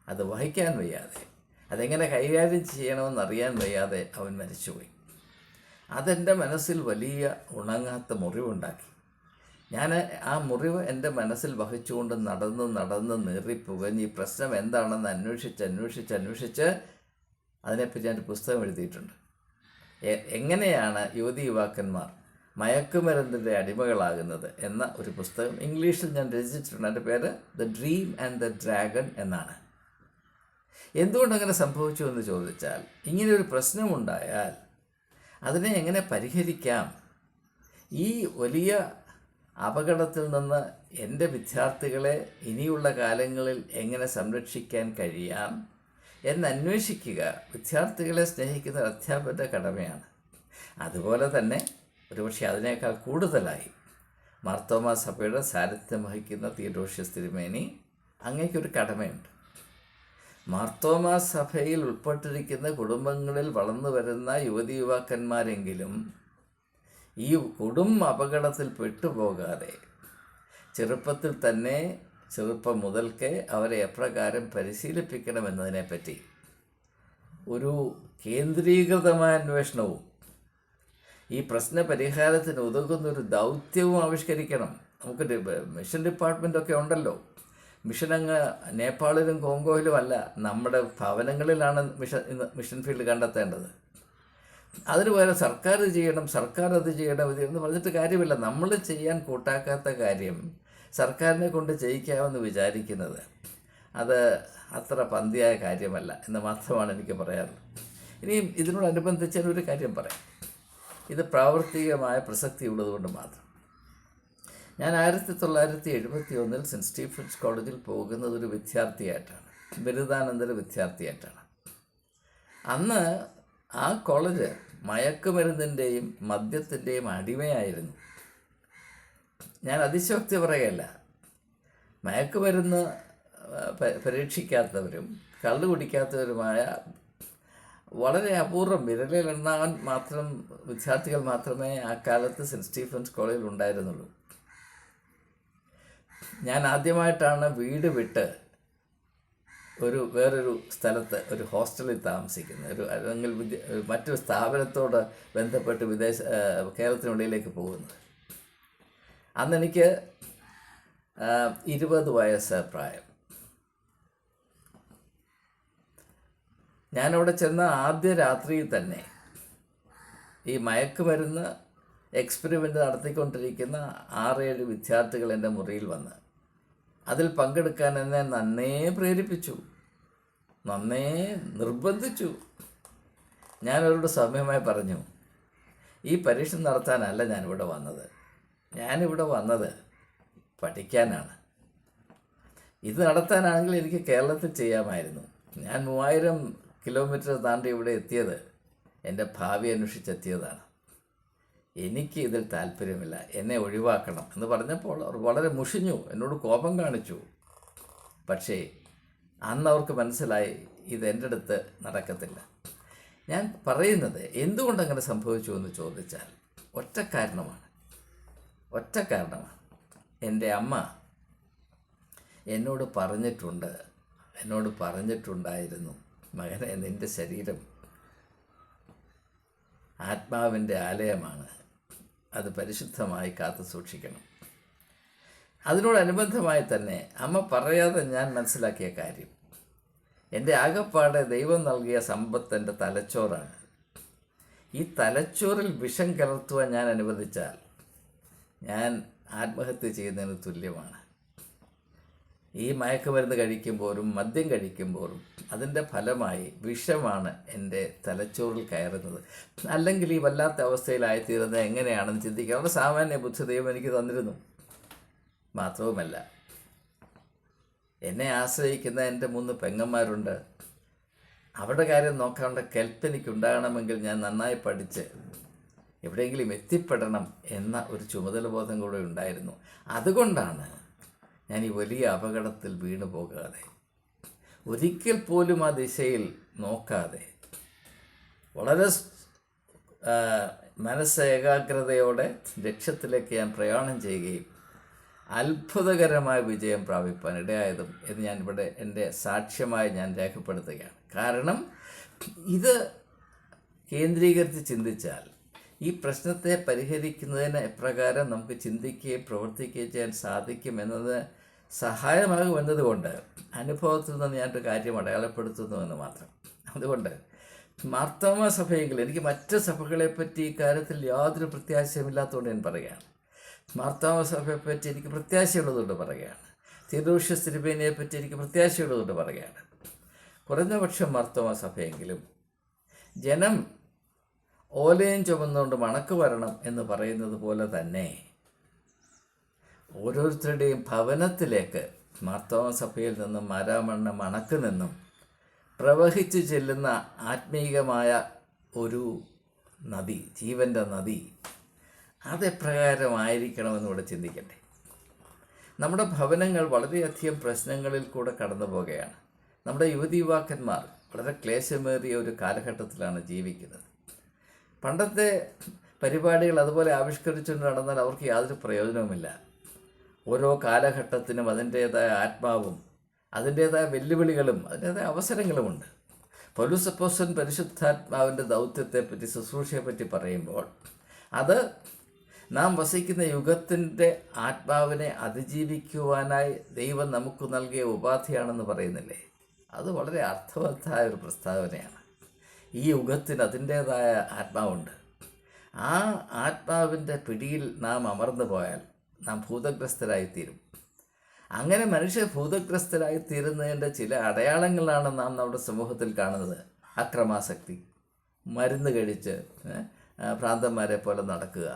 അത് വഹിക്കാൻ വയ്യാതെ, അതെങ്ങനെ കൈകാര്യം ചെയ്യണമെന്നറിയാൻ വയ്യാതെ അവൻ മരിച്ചുപോയി. അതെൻ്റെ മനസ്സിൽ വലിയ ഉണങ്ങാത്ത മുറിവുണ്ടാക്കി. ഞാൻ ആ മുറിവ് എൻ്റെ മനസ്സിൽ വഹിച്ചുകൊണ്ട് നടന്ന് നീറിപ്പുകഞ്ഞ് ഈ പ്രശ്നം എന്താണെന്ന് അന്വേഷിച്ച് അതിനെപ്പറ്റി ഞാനൊരു പുസ്തകം എഴുതിയിട്ടുണ്ട്. എങ്ങനെയാണ് യുവാക്കന്മാർ മയക്കുമരുന്നിൻ്റെ അടിമകളാകുന്നത് എന്ന ഒരു പുസ്തകം ഇംഗ്ലീഷിൽ ഞാൻ രചിച്ചിട്ടുണ്ട്. എൻ്റെ പേര് the dream and the dragon എന്നാണ്. എന്തുകൊണ്ടങ്ങനെ സംഭവിച്ചു എന്ന് ചോദിച്ചാൽ, ഇങ്ങനെയൊരു പ്രശ്നമുണ്ടായാൽ അതിനെ എങ്ങനെ പരിഹരിക്കാം, ഈ വലിയ അപകടത്തിൽ നിന്ന് എൻ്റെ വിദ്യാർത്ഥികളെ ഇനിയുള്ള കാലങ്ങളിൽ എങ്ങനെ സംരക്ഷിക്കാൻ കഴിയാം എന്നന്വേഷിക്കുക വിദ്യാർത്ഥികളെ സ്നേഹിക്കുന്ന അധ്യാപകൻ്റെ കടമയാണ്. അതുപോലെ തന്നെ ഒരുപക്ഷെ അതിനേക്കാൾ കൂടുതലായി മാർത്തോമാ സഭയുടെ സാന്നിധ്യം വഹിക്കുന്ന തിയോഡോഷ്യസ് തിരുമേനി, അങ്ങേക്കൊരു കടമയുണ്ട്. മാർത്തോമാ സഭയിൽ ഉൾപ്പെട്ടിരിക്കുന്ന കുടുംബങ്ങളിൽ വളർന്നു വരുന്ന യുവാക്കന്മാരെങ്കിലും ഈ അപകടത്തിൽ പെട്ടുപോകാതെ ചെറുപ്പത്തിൽ തന്നെ, ചെറുപ്പം മുതൽക്കേ അവരെ എപ്രകാരം പരിശീലിപ്പിക്കണമെന്നതിനെപ്പറ്റി ഒരു കേന്ദ്രീകൃതമായ അന്വേഷണവും ഈ പ്രശ്ന പരിഹാരത്തിന് ഉതകുന്നൊരു ദൗത്യവും ആവിഷ്കരിക്കണം. നമുക്ക് മിഷൻ ഡിപ്പാർട്ട്മെൻറ്റൊക്കെ ഉണ്ടല്ലോ. മിഷൻ അങ്ങ് നേപ്പാളിലും കോങ്കോയിലും അല്ല, നമ്മുടെ ഭവനങ്ങളിലാണ് മിഷൻ ഫീൽഡ് കണ്ടെത്തേണ്ടത്. അതിന് പകരം സർക്കാർ ചെയ്യണം, സർക്കാർ അത് ചെയ്യണം, ഇത് എന്ന് പറഞ്ഞിട്ട് കാര്യമില്ല. നമ്മൾ ചെയ്യാൻ കൂട്ടാക്കാത്ത കാര്യം സർക്കാരിനെ കൊണ്ട് ചെയ്യിക്കാമെന്ന് വിചാരിക്കുന്നത് അത് അത്ര പന്തിയായ കാര്യമല്ല എന്ന് മാത്രമാണ് എനിക്ക് പറയാറുള്ളത്. ഇനിയും ഇതിനോടനുബന്ധിച്ച് ഒരു കാര്യം പറയാം. ഇത് പ്രാവർത്തികമായ പ്രസക്തി ഉള്ളതുകൊണ്ട് മാത്രം. ഞാൻ 1971 സെൻറ്റ് സ്റ്റീഫൻസ് കോളേജിൽ പോകുന്നത് ഒരു വിദ്യാർത്ഥിയായിട്ടാണ്, ബിരുദാനന്തര വിദ്യാർത്ഥിയായിട്ടാണ്. അന്ന് ആ കോളേജ് മയക്കുമരുന്നിൻ്റെയും മദ്യത്തിൻ്റെയും അടിമയായിരുന്നു. ഞാൻ അതിശയോക്തി പറയുകയല്ല. മയക്കുമരുന്ന് പരീക്ഷിക്കാത്തവരും കള്ളു കുടിക്കാത്തവരുമായ വളരെ അപൂർവം, വിരലിലെണ്ണാൻ മാത്രം വിദ്യാർത്ഥികൾ മാത്രമേ ആ കാലത്ത് സെൻറ്റ് സ്റ്റീഫൻസ് കോളേജിൽ ഉണ്ടായിരുന്നുള്ളൂ. ഞാൻ ആദ്യമായിട്ടാണ് വീട് വിട്ട് വേറൊരു സ്ഥലത്ത് ഒരു ഹോസ്റ്റലിൽ താമസിക്കുന്നത്, അല്ലെങ്കിൽ മറ്റൊരു സ്ഥാപനത്തോട് ബന്ധപ്പെട്ട് കേരളത്തിനുള്ളിലേക്ക് പോകുന്നത്. അന്നെനിക്ക് 20 വയസ്സ് പ്രായം. ഞാനവിടെ ചെന്ന ആദ്യ രാത്രിയിൽ തന്നെ ഈ മയക്കുമരുന്ന് എക്സ്പെരിമെൻ്റ് നടത്തിക്കൊണ്ടിരിക്കുന്ന 6-7 വിദ്യാർത്ഥികൾ എൻ്റെ മുറിയിൽ വന്ന് അതിൽ പങ്കെടുക്കാൻ എന്നെ നന്നേ പ്രേരിപ്പിച്ചു, നന്നേ നിർബന്ധിച്ചു. ഞാനവരോട് സൗമ്യമായി പറഞ്ഞു, ഈ പരീക്ഷ നടത്താനല്ല ഞാനിവിടെ വന്നത്, ഞാനിവിടെ വന്നത് പഠിക്കാനാണ്. ഇത് നടത്താനാണെങ്കിൽ എനിക്ക് കേരളത്തിൽ ചെയ്യാമായിരുന്നു. ഞാൻ 3000 കിലോമീറ്റർ താണ്ടി ഇവിടെ എത്തിയത് എൻ്റെ ഭാവി അന്വേഷിച്ചെത്തിയതാണ്. എനിക്ക് ഇതിൽ താല്പര്യമില്ല, എന്നെ ഒഴിവാക്കണം എന്ന് പറഞ്ഞപ്പോൾ അവർ വളരെ മുഷിഞ്ഞു, എന്നോട് കോപം കാണിച്ചു. പക്ഷേ അന്ന് അവർക്ക് മനസ്സിലായി ഇതെൻ്റെ അടുത്ത് നടക്കത്തില്ല. ഞാൻ പറയുന്നത് എന്തുകൊണ്ടങ്ങനെ സംഭവിച്ചു എന്ന് ചോദിച്ചാൽ ഒറ്റ കാരണമാണ്. എൻ്റെ അമ്മ എന്നോട് പറഞ്ഞിട്ടുണ്ടായിരുന്നു, മകനെ, നിൻ്റെ ശരീരം ആത്മാവിൻ്റെ ആലയമാണ്, അത് പരിശുദ്ധമായി കാത്തു സൂക്ഷിക്കണം. അതിനോടനുബന്ധമായി തന്നെ അമ്മ പറയാതെ ഞാൻ മനസ്സിലാക്കിയ കാര്യം, എൻ്റെ ആകപ്പാടെ ദൈവം നൽകിയ സമ്പത്ത് എൻ്റെ തലച്ചോറാണ്. ഈ തലച്ചോറിൽ വിഷം കലർത്തുവാൻ ഞാൻ അനുവദിച്ചാൽ ഞാൻ ആത്മഹത്യ ചെയ്യുന്നതിന് തുല്യമാണ്. ഈ മയക്കുമരുന്ന് കഴിക്കുമ്പോഴും മദ്യം കഴിക്കുമ്പോഴും അതിൻ്റെ ഫലമായി വിഷമാണ് എൻ്റെ തലച്ചോറിൽ കയറുന്നത്. അല്ലെങ്കിൽ ഈ വല്ലാത്ത അവസ്ഥയിലായിത്തീരുന്നത് എങ്ങനെയാണെന്ന് ചിന്തിക്കുക വളരെ സാമാന്യ ബുദ്ധി ദൈവം എനിക്ക് തന്നിരുന്നു. മാത്രവുമല്ല, എന്നെ ആശ്രയിക്കുന്ന എൻ്റെ 3 പെങ്ങന്മാരുണ്ട്. അവരുടെ കാര്യം നോക്കാനുള്ള കെൽപ്പ് എനിക്കുണ്ടാകണമെങ്കിൽ ഞാൻ നന്നായി പഠിച്ച് എവിടെയെങ്കിലും എത്തിപ്പെടണം എന്ന ഒരു ചുമതല ബോധം കൂടെ ഉണ്ടായിരുന്നു. അതുകൊണ്ടാണ് ഞാൻ ഈ വലിയ അപകടത്തിൽ വീണു പോകാതെ, ഒരിക്കൽ പോലും ആ ദിശയിൽ നോക്കാതെ, വളരെ മനസ്സ് ഏകാഗ്രതയോടെ ലക്ഷ്യത്തിലേക്ക് ഞാൻ പ്രയാണം ചെയ്യുകയും അത്ഭുതകരമായ വിജയം പ്രാപിപ്പാൻ ഇടയായതും എന്ന് ഞാനിവിടെ എൻ്റെ സാക്ഷ്യമായി ഞാൻ രേഖപ്പെടുത്തുകയാണ്. കാരണം ഇത് കേന്ദ്രീകരിച്ച് ചിന്തിച്ചാൽ ഈ പ്രശ്നത്തെ പരിഹരിക്കുന്നതിന് എപ്രകാരം നമുക്ക് ചിന്തിക്കുകയും പ്രവർത്തിക്കുകയും ചെയ്യാൻ സാധിക്കും എന്നത് സഹായമാകുമെന്നതുകൊണ്ട് അനുഭവത്തിൽ നിന്ന് ഞാനൊരു കാര്യം അടയാളപ്പെടുത്തുന്നുവെന്ന് മാത്രം. അതുകൊണ്ട് മാർത്തോമാ സഭയെങ്കിൽ എനിക്ക് മറ്റ് സഭകളെപ്പറ്റി ഇക്കാര്യത്തിൽ യാതൊരു പ്രത്യാശയുമില്ലാത്തതുകൊണ്ട് ഞാൻ പറയുകയാണ്. മാർത്തോമാ സഭയെപ്പറ്റി എനിക്ക് പ്രത്യാശയുള്ളതുകൊണ്ട് പറയുകയാണ്. തിരുവോഷ്യസ് തിരുമേനിയെപ്പറ്റി എനിക്ക് പ്രത്യാശയുള്ളതുകൊണ്ട് പറയുകയാണ്. കുറഞ്ഞ പക്ഷം മാർത്തോമാ സഭയെങ്കിലും ജനം ഓലയും ചുമന്നുകൊണ്ട് മണക്ക് വരണം എന്ന് പറയുന്നത് പോലെ തന്നെ ഓരോരുത്തരുടെയും ഭവനത്തിലേക്ക് മാർത്തോമാ സഭയിൽ നിന്നും മാരാമണ്ണ മണക്ക് നിന്നും പ്രവഹിച്ചു ചെല്ലുന്ന ആത്മീകമായ ഒരു നദി, ജീവൻ്റെ നദി, അതെപ്രകാരമായിരിക്കണമെന്ന് ഇവിടെ ചിന്തിക്കട്ടെ. നമ്മുടെ ഭവനങ്ങൾ വളരെയധികം പ്രശ്നങ്ങളിൽ കൂടെ കടന്നു പോകുകയാണ്. നമ്മുടെ യുവതീവാക്കന്മാർ വളരെ ക്ലേശമേറിയ ഒരു കാലഘട്ടത്തിലാണ് ജീവിക്കുന്നത്. പണ്ടത്തെ പരിപാടികൾ അതുപോലെ ആവിഷ്കരിച്ചുകൊണ്ട് നടന്നാൽ അവർക്ക് യാതൊരു പ്രയോജനവുമില്ല. ഓരോ കാലഘട്ടത്തിനും അതിൻ്റേതായ ആത്മാവും അതിൻ്റേതായ വെല്ലുവിളികളും അതിൻ്റേതായ അവസരങ്ങളുമുണ്ട്. പൗലോസ് അപ്പോസ്തലൻ പരിശുദ്ധാത്മാവിൻ്റെ ദൗത്യത്തെപ്പറ്റി, ശുശ്രൂഷയെപ്പറ്റി പറയുമ്പോൾ അത് നാം വസിക്കുന്ന യുഗത്തിൻ്റെ ആത്മാവിനെ അതിജീവിക്കുവാനായി ദൈവം നമുക്ക് നൽകിയ ഉപാധിയാണെന്ന് പറയുന്നില്ലേ? അത് വളരെ അർത്ഥവത്തായ ഒരു പ്രസ്താവനയാണ്. ഈ യുഗത്തിന് അതിൻ്റേതായ ആത്മാവുണ്ട്. ആ ആത്മാവിൻ്റെ പിടിയിൽ നാം അമർന്നു പോയാൽ നാം ഭൂതഗ്രസ്തരായിത്തീരും. അങ്ങനെ മനുഷ്യർ ഭൂതഗ്രസ്തരായിത്തീരുന്നതിൻ്റെ ചില അടയാളങ്ങളാണ് നാം നമ്മുടെ സമൂഹത്തിൽ കാണുന്നത്. അക്രമാസക്തി, മരുന്ന് കഴിച്ച് ഭ്രാന്തന്മാരെ പോലെ നടക്കുക,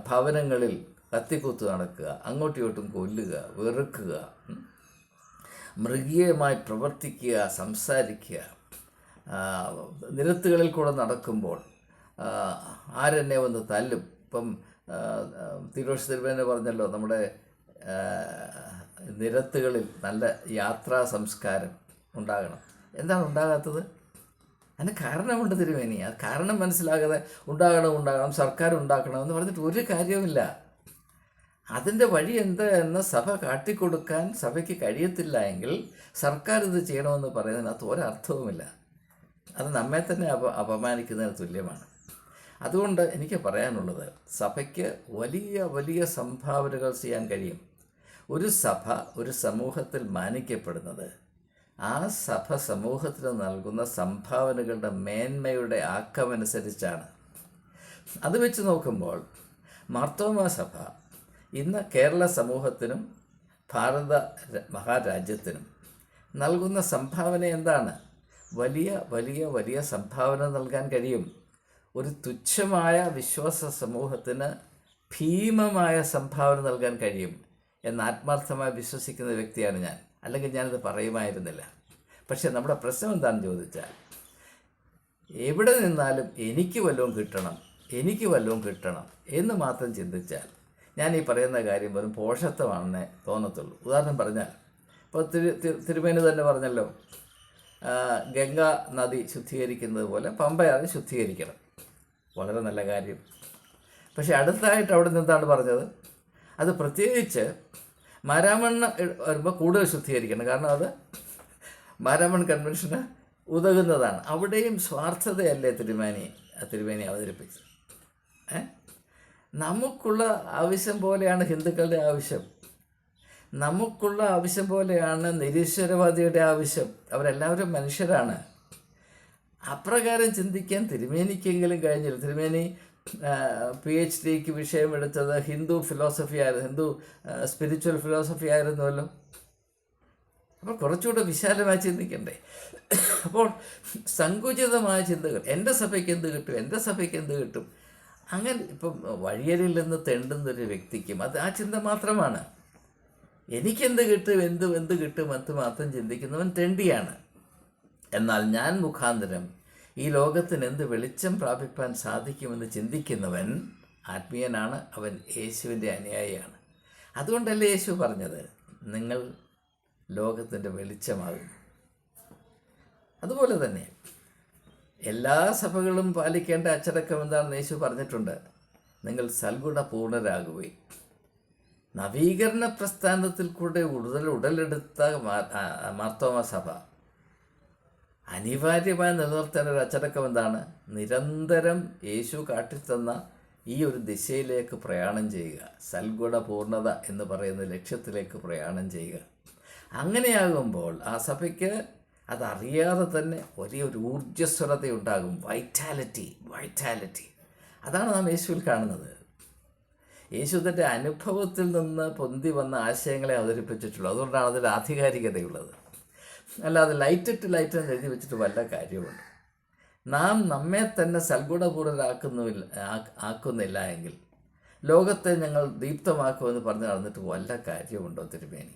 ഭവനങ്ങളിൽ കത്തിക്കുത്ത് നടക്കുക, അങ്ങോട്ടും ഇങ്ങോട്ടും കൊല്ലുക, വെറുക്കുക, മൃഗീയമായി പ്രവർത്തിക്കുക, സംസാരിക്കുക, നിരത്തുകളിൽ കൂടെ നടക്കുമ്പോൾ ആരെന്നെ വന്ന് തല്ലും. ഇപ്പം തിരുവോഷ്യസ് തിരുമേനി പറഞ്ഞല്ലോ, നമ്മുടെ നിരത്തുകളിൽ നല്ല യാത്രാ സംസ്കാരം ഉണ്ടാകണം. എന്താണ് ഉണ്ടാകാത്തത്? അതിന് കാരണമുണ്ട് തിരുമേനി. ആ കാരണം മനസ്സിലാകാതെ ഉണ്ടാകണം സർക്കാർ ഉണ്ടാക്കണം എന്ന് പറഞ്ഞിട്ട് ഒരു കാര്യവുമില്ല. അതിൻ്റെ വഴി എന്താ എന്ന് സഭ കാട്ടിക്കൊടുക്കാൻ സഭയ്ക്ക് കഴിയത്തില്ല എങ്കിൽ സർക്കാർ ഇത് ചെയ്യണമെന്ന് പറയുന്നതിനകത്ത് ഒരർത്ഥവുമില്ല. അത് നമ്മെ തന്നെ അപമാനിക്കുന്നതിന് തുല്യമാണ്. അതുകൊണ്ട് എനിക്ക് പറയാനുള്ളത്, സഭയ്ക്ക് വലിയ വലിയ സംഭാവനകൾ ചെയ്യാൻ കഴിയും. ഒരു സഭ ഒരു സമൂഹത്തിൽ മാനിക്കപ്പെടുന്നത് ആ സഭ സമൂഹത്തിന് നൽകുന്ന സംഭാവനകളുടെ മേന്മയുടെ ആക്കമനുസരിച്ചാണ്. അത് വെച്ച് നോക്കുമ്പോൾ മാർത്തോമാ സഭ ഇന്ന് കേരള സമൂഹത്തിനും ഭാരത മഹാരാജ്യത്തിനും നൽകുന്ന സംഭാവന എന്താണ്? വലിയ വലിയ വലിയ സംഭാവന നൽകാൻ കഴിയും. ഒരു തുച്ഛമായ വിശ്വാസ സമൂഹത്തിന് ഭീമമായ സംഭാവന നൽകാൻ കഴിയും എന്ന് ആത്മാർത്ഥമായി വിശ്വസിക്കുന്ന വ്യക്തിയാണ് ഞാൻ. അല്ലെങ്കിൽ ഞാനത് പറയുമായിരുന്നില്ല. പക്ഷേ നമ്മുടെ പ്രശ്നം എന്താണെന്ന് ചോദിച്ചാൽ, എവിടെ നിന്നാലും എനിക്ക് വല്ലതും കിട്ടണം എന്ന് മാത്രം ചിന്തിച്ചാൽ ഞാൻ ഈ പറയുന്ന കാര്യം വെറും പോഷത്വമാണെന്നേ തോന്നത്തുള്ളൂ. ഉദാഹരണം പറഞ്ഞാൽ, ഇപ്പോൾ തിരുമേനി തന്നെ പറഞ്ഞല്ലോ, ഗംഗാ നദി ശുദ്ധീകരിക്കുന്നത് പോലെ പമ്പയാതെ ശുദ്ധീകരിക്കണം. വളരെ നല്ല കാര്യം. പക്ഷെ അടുത്തായിട്ട് അവിടെ നിന്നാണ് പറഞ്ഞത്, അത് പ്രത്യേകിച്ച് മാരാമണ്ണ് വരുമ്പോൾ കൂടുതൽ ശുദ്ധീകരിക്കണം. കാരണം അത് മാരാമൺ കൺവെൻഷന് ഉതകുന്നതാണ്. അവിടെയും സ്വാർത്ഥതയല്ലേ തിരുമേനി അവതരിപ്പിച്ചത്. നമുക്കുള്ള ആവശ്യം പോലെയാണ് ഹിന്ദുക്കളുടെ ആവശ്യം, നമുക്കുള്ള ആവശ്യം പോലെയാണ് നിരീശ്വരവാദിയുടെ ആവശ്യം. അവരെല്ലാവരും മനുഷ്യരാണ്. അപ്രകാരം ചിന്തിക്കാൻ തിരുമേനിക്കെങ്കിലും കഴിഞ്ഞില്ല. തിരുമേനി PhDക്ക് വിഷയമെടുത്തത് ഹിന്ദു ഫിലോസഫി ആയിരുന്നു, ഹിന്ദു സ്പിരിച്വൽ ഫിലോസഫി ആയിരുന്നുവല്ലോ. അപ്പോൾ കുറച്ചുകൂടെ വിശാലമായി ചിന്തിക്കണ്ടേ? അപ്പോൾ സങ്കുചിതമായ ചിന്തകൾ, എൻ്റെ സഭയ്ക്ക് എന്ത് കിട്ടും, അങ്ങനെ ഇപ്പം വഴിയരിൽ നിന്ന് തെണ്ടുന്നൊരു വ്യക്തിക്കും അത് ആ ചിന്ത മാത്രമാണ്. എനിക്കെന്ത് കിട്ടും, എന്ത് കിട്ടും എന്ന് മാത്രം ചിന്തിക്കുന്നവൻ തെണ്ടിയാണ്. എന്നാൽ ഞാൻ മുഖാന്തരം ഈ ലോകത്തിന് എന്ത് വെളിച്ചം പ്രാപിപ്പാൻ സാധിക്കുമെന്ന് ചിന്തിക്കുന്നവൻ ആത്മീയനാണ്, അവൻ യേശുവിൻ്റെ അനുയായിയാണ്. അതുകൊണ്ടല്ലേ യേശു പറഞ്ഞത്, നിങ്ങൾ ലോകത്തിൻ്റെ വെളിച്ചമാകും. അതുപോലെ തന്നെ എല്ലാ സഭകളും പാലിക്കേണ്ട അച്ചടക്കം എന്താണെന്ന് യേശു പറഞ്ഞിട്ടുണ്ട്, നിങ്ങൾ സൽഗുണപൂർണരാകുകയും. നവീകരണ പ്രസ്ഥാനത്തിൽ കൂടെ ഉടലെടുത്ത മാർത്തോമാ സഭ അനിവാര്യമായി നിലനിർത്തേണ്ട ഒരു അച്ചടക്കം എന്താണ്? നിരന്തരം യേശു കാട്ടിത്തന്ന ഈ ഒരു ദിശയിലേക്ക് പ്രയാണം ചെയ്യുക, സൽഗുണപൂർണത എന്ന് പറയുന്ന ലക്ഷ്യത്തിലേക്ക് പ്രയാണം ചെയ്യുക. അങ്ങനെയാകുമ്പോൾ ആ സഭയ്ക്ക് അതറിയാതെ തന്നെ വലിയൊരു ഊർജ്ജസ്വലതയുണ്ടാകും. വൈറ്റാലിറ്റി. അതാണ് നാം യേശുവിൽ കാണുന്നത്. യേശു തൻ്റെ അനുഭവത്തിൽ നിന്ന് പൊന്തി വന്ന ആശയങ്ങളെ അവതരിപ്പിച്ചിട്ടുള്ളൂ. അതുകൊണ്ടാണ് അതിൽ ആധികാരികതയുള്ളത്. അല്ലാതെ ലൈറ്റ് എന്ന് എഴുതി വെച്ചിട്ട് വല്ല കാര്യമുണ്ട്. നാം നമ്മെ തന്നെ ആക്കുന്നില്ല എങ്കിൽ ലോകത്തെ ഞങ്ങൾ ദീപ്തമാക്കുമെന്ന് പറഞ്ഞ് നടന്നിട്ട് വല്ല കാര്യമുണ്ടോ തിരുമേനി?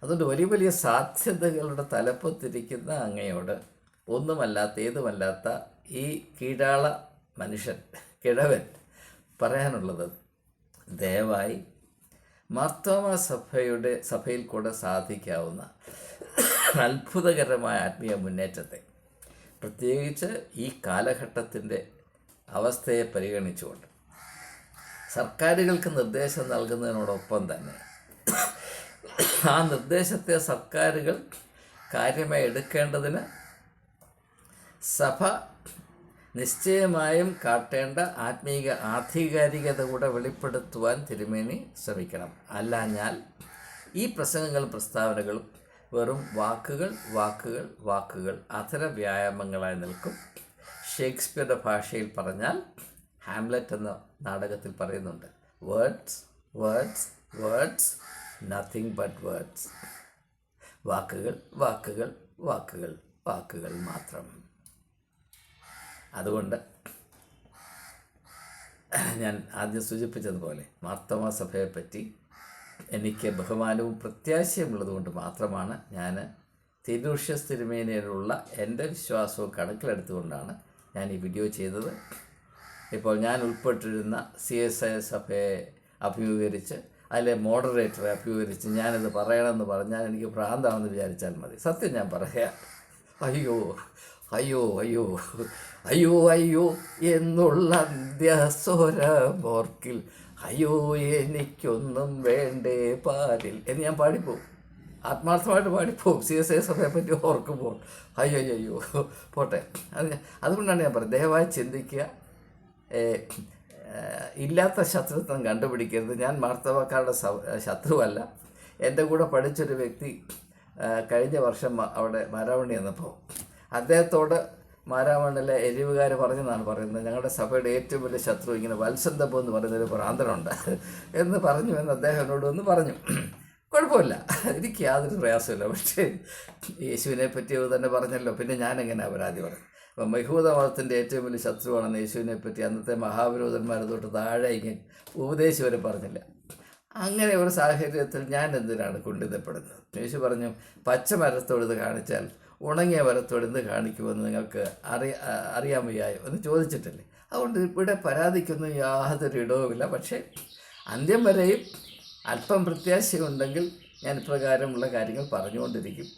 അതുകൊണ്ട് വലിയ സാധ്യതകളുടെ തലപ്പത്തിരിക്കുന്ന അങ്ങയോട് ഏതുമല്ലാത്ത ഈ കീഴാള മനുഷ്യൻ, കിഴവൻ പറയാനുള്ളത്, ദയവായി മാർത്തോമാ സഭയിൽ കൂടെ സാധിക്കാവുന്ന അത്ഭുതകരമായ ആത്മീയ മുന്നേറ്റത്തെ, പ്രത്യേകിച്ച് ഈ കാലഘട്ടത്തിൻ്റെ അവസ്ഥയെ പരിഗണിച്ചുകൊണ്ട് സർക്കാരുകൾക്ക് നിർദ്ദേശം നൽകുന്നതിനോടൊപ്പം തന്നെ ആ നിർദ്ദേശത്തെ സർക്കാരുകൾ കാര്യമായി എടുക്കേണ്ടതിന് സഭ നിശ്ചയമായും കാട്ടേണ്ട ആധികാരികത കൂടെ വെളിപ്പെടുത്തുവാൻ തിരുമേനി ശ്രമിക്കണം. അല്ലാഞ്ഞാൽ ഈ പ്രസംഗങ്ങളും പ്രസ്താവനകളും വെറും വാക്കുകൾ അധര വ്യായാമങ്ങളായി നിൽക്കും. ഷേക്സ്പിയറുടെ ഭാഷയിൽ പറഞ്ഞാൽ, ഹാംലെറ്റ് എന്ന നാടകത്തിൽ പറയുന്നുണ്ട്, വേർഡ്സ് നത്തിങ് ബട്ട് വേർഡ്സ്. വാക്കുകൾ മാത്രം. അതുകൊണ്ട് ഞാൻ ആദ്യം സൂചിപ്പിച്ചതുപോലെ മാർത്തോമാ സഭയെപ്പറ്റി എനിക്ക് ബഹുമാനവും പ്രത്യാശയുമുള്ളതുകൊണ്ട് മാത്രമാണ് ഞാൻ തിരുഷ്യസ് തിരുമേനിയിലുള്ള എൻ്റെ വിശ്വാസവും കണക്കിലെടുത്തുകൊണ്ടാണ് ഞാൻ ഈ വീഡിയോ ചെയ്തത്. ഇപ്പോൾ ഞാൻ ഉൾപ്പെട്ടിരുന്ന CSI സഭയെ അഭിമുഖീകരിച്ച് അതിലെ മോഡറേറ്ററെ അഭിമുഖീകരിച്ച് ഞാനിത് പറയണമെന്ന് പറഞ്ഞാൽ എനിക്ക് ഭ്രാന്താണെന്ന് വിചാരിച്ചാൽ മതി. സത്യം ഞാൻ പറയാം. അയ്യോ എന്നുള്ള അന്ത്യസ്വരമോർക്കിൽ അയ്യോ എനിക്കൊന്നും വേണ്ടേ പാരിൽ എന്ന് ഞാൻ പാടിപ്പോവും. ആത്മാർത്ഥമായിട്ട് പാടിപ്പോവും. CSI സഭയെ പറ്റി ഓർക്കുമ്പോൾ അയ്യോ പോട്ടെ. അതുകൊണ്ടാണ് ഞാൻ പറയുന്നത്, ദയവായി ചിന്തിക്കുക. ഇല്ലാത്ത ശത്രുത്വം കണ്ടുപിടിക്കരുത്. ഞാൻ മാർത്തോമാക്കാരുടെ ശത്രുവല്ല. എൻ്റെ കൂടെ പഠിച്ചൊരു വ്യക്തി കഴിഞ്ഞ വർഷം അവിടെ മാരാമണ്ണി വന്നപ്പോൾ അദ്ദേഹത്തോട് മാരാമണ്ണിലെ എരിവുകാർ പറഞ്ഞെന്നാണ് പറയുന്നത്, ഞങ്ങളുടെ സഭയുടെ ഏറ്റവും വലിയ ശത്രു ഇങ്ങനെ വത്സന്തപ്പം എന്ന് പറയുന്നൊരു ഭ്രാന്തനുണ്ട് എന്ന് പറഞ്ഞു എന്ന് അദ്ദേഹം എന്നോട് ഒന്ന് പറഞ്ഞു. കുഴപ്പമില്ല, എനിക്ക് യാതൊരു പ്രയാസമില്ല. പക്ഷേ യേശുവിനെ പറ്റി തന്നെ പറഞ്ഞല്ലോ, പിന്നെ ഞാനെങ്ങനെയാണ് പരാതി പറയും? അപ്പം യഹൂദ മതത്തിൻ്റെ ഏറ്റവും വലിയ ശത്രുവാണെന്ന് യേശുവിനെ പറ്റി അന്നത്തെ മഹാവിരോധന്മാരെ തൊട്ട് താഴെ ഇങ്ങനെ ഉപദേശിവരെ പറഞ്ഞില്ല. അങ്ങനെ ഒരു സാഹചര്യത്തിൽ ഞാൻ എന്തിനാണ് കുണ്ഠിതപ്പെടുന്നത്? യേശു പറഞ്ഞു, പച്ച മരത്തോട് ഇത് കാണിച്ചാൽ ഉണങ്ങിയ മരത്തോട് എന്ത് കാണിക്കുമെന്ന് നിങ്ങൾക്ക് അറിയാൻ വയ്യായോ എന്ന് ചോദിച്ചിട്ടില്ലേ? അതുകൊണ്ട് ഇവിടെ പരാതിക്കൊന്നും യാതൊരു ഇടവുമില്ല. പക്ഷേ അന്ത്യം വരെയും അല്പം പ്രത്യാശയുണ്ടെങ്കിൽ ഞാൻ ഇപ്രകാരമുള്ള കാര്യങ്ങൾ പറഞ്ഞുകൊണ്ടിരിക്കും.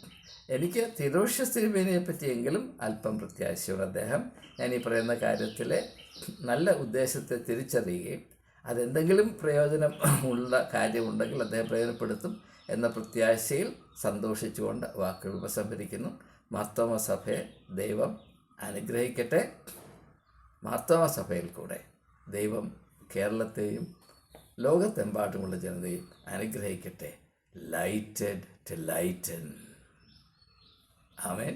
എനിക്ക് തിരുഷ്യസ് തിരുമേനിയെ പറ്റിയെങ്കിലും അല്പം പ്രത്യാശയോടെ അദ്ദേഹം ഞാൻ ഈ പറയുന്ന കാര്യത്തിലെ നല്ല ഉദ്ദേശത്തെ തിരിച്ചറിയുകയും അതെന്തെങ്കിലും പ്രയോജനം ഉള്ള കാര്യമുണ്ടെങ്കിൽ അദ്ദേഹം പ്രയോജനപ്പെടുത്തും എന്ന പ്രത്യാശയിൽ സന്തോഷിച്ചുകൊണ്ട് വാക്കുകൾ ഉപസംഹരിക്കുന്നു. മാർത്തോമാ സഭയെ ദൈവം അനുഗ്രഹിക്കട്ടെ. മാർത്തോമാ സഭയിൽ കൂടെ ദൈവം കേരളത്തെയും ലോകത്തെമ്പാടുമുള്ള ജനതയും അനുഗ്രഹിക്കട്ടെ. Lighted to lighten. ആമേൻ.